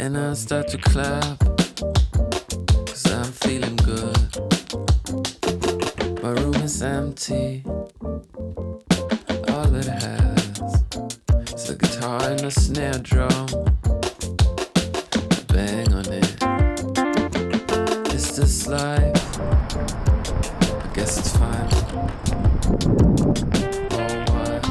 And I start to clap, 'cause I'm feeling good. My room is empty. All it has is a guitar and a snare drum. I bang on it. Is this life? I guess it's fine. Oh, what?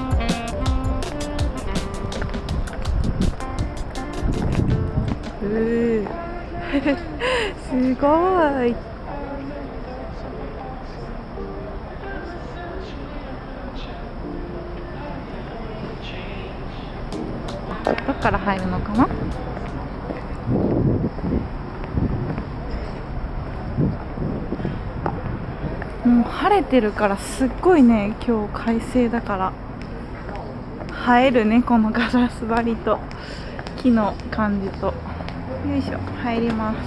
すごい。どっから入るのかな。もう晴れてるからすっごいね、今日快晴だから映えるね、このガラス張りと木の感じと。よいしょ、入ります。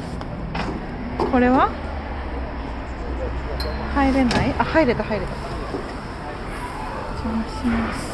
これは入れない？あ、入れた。お邪魔します。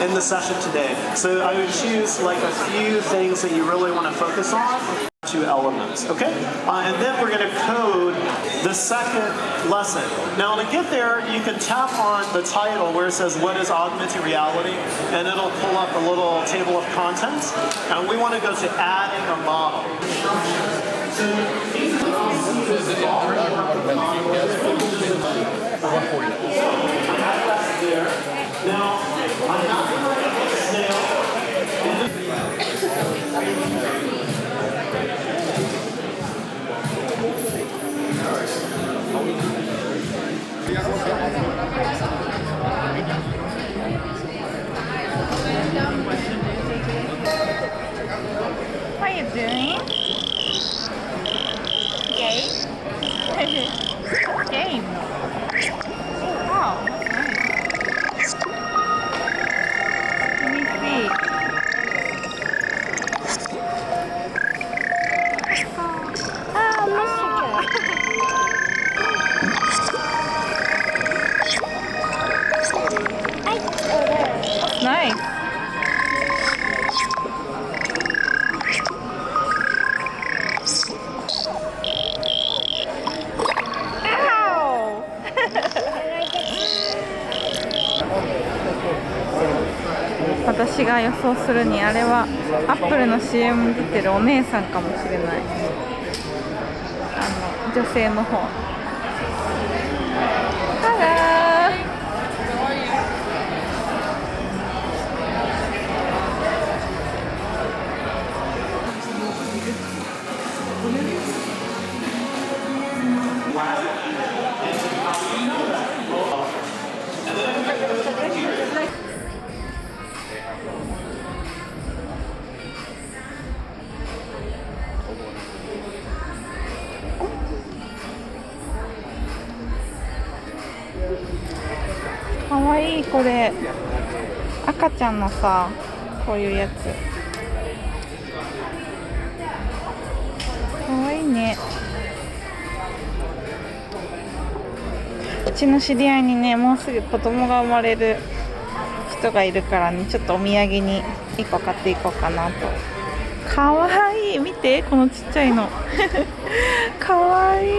In the session today. So I would choose like a few things that you really want to focus on, 2 elements, okay? And then we're going to code the second lesson. Now to get there, you can tap on the title where it says what is augmented reality, and it'll pull up a little table of contents. And we want to go to adding a model. Now, I'm not going to put a snail What are you doing? Game. Wow, that's nice. Let me see. Nice. Ow! 私が予想するにあれはアップルの CM に出てるお姉さんかもしれない。女性の方。かわいい。これ赤ちゃんのさ、こういうやつかわいいね。ちの知り合いにね、もうすぐ子供が生まれる人がいるからね、ちょっとお土産に1個買っていこうかなと。かわいい、見てこのちっちゃいのかわいい。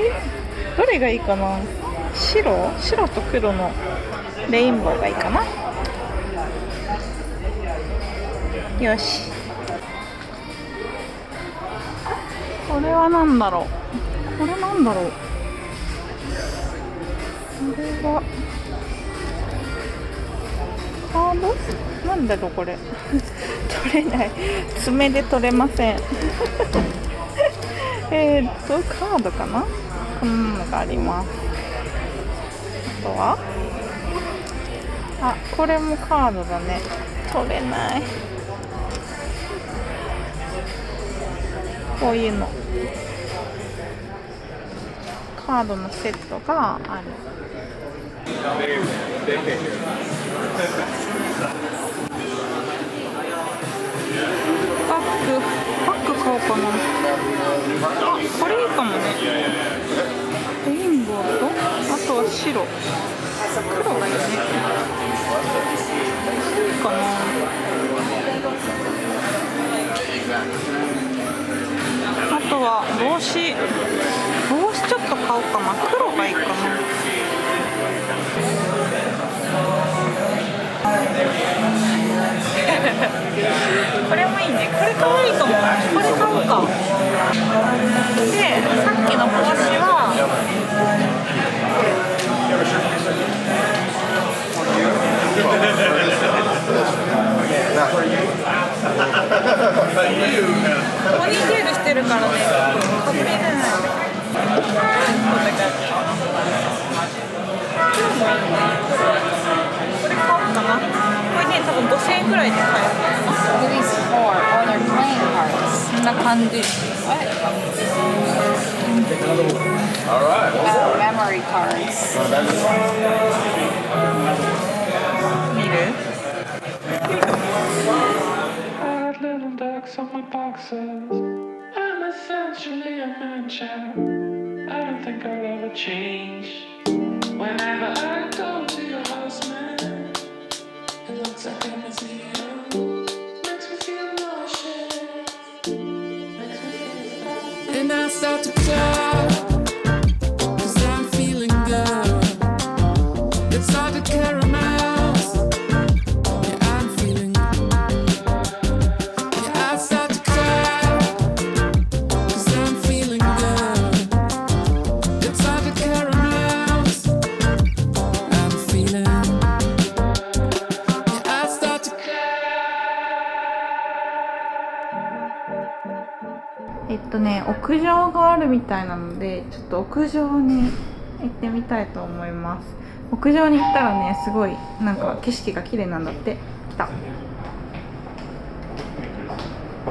どれがいいかな。白と黒のレインボーがいいかな。よし、これは何だろう。これなんだろう。これはカードなんだろうこれ取れない、爪で取れませんカードかな。こんなのがあります。あとはこれもカードだね。取れない。こういうのカードのセットがある。パック買おうかな。これいいかもね。レインボーとあとは白、黒がいいね。いいかな。あとは帽子ちょっと買おうかな。黒がいいかな。これもいいね。これかわいいかも。これ買おうか。で、さっきの帽子はポニーテールしてるからね、かぶれない。これ買おうかな。これね、多分5000円くらいで買えるのかな。こんな感じ。Memory cards. 見るBad little ducks on my boxes. I'm essentially a man child. I don't think I'll ever change. Whenever I go to your house, man, it looks like a museum. Makes me feel nauseous. Makes me feel bad. And I start to cry, 'cause I'm feeling good. It's hard to carry my house. Yeah, I'm feeling Yeah, I start to cry, 'cause I'm feeling good. It's hard to carry my house. I'm feeling Yeah, I start to cry. 屋上があるみたいなので、ちょっと屋上に行ってみたいと思います。屋上に行ったらね、すごいなんか景色が綺麗なんだって。来た。よ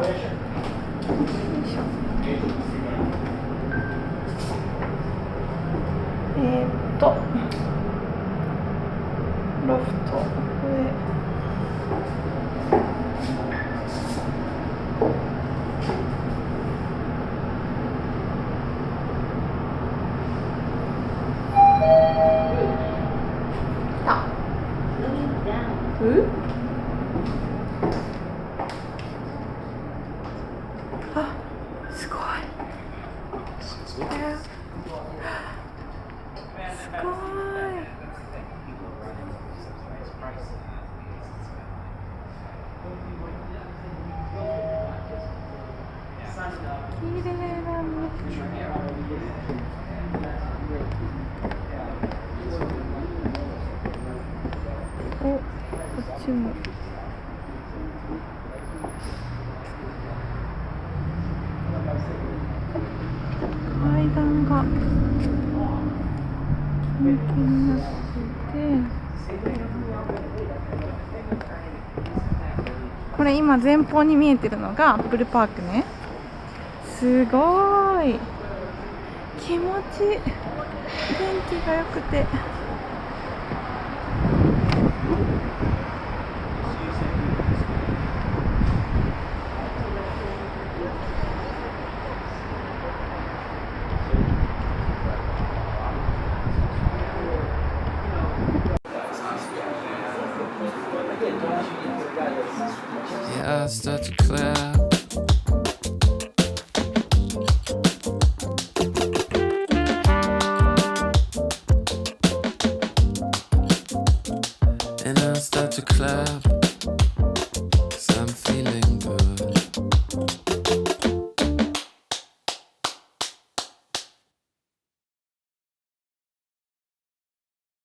いしょ。ロフト上。すごい。すごい。綺麗だね。こっちも。階段がキンキンになっていて、これ今前方に見えてるのがアップルパークね。すごい気持ちいい。天気が良くて。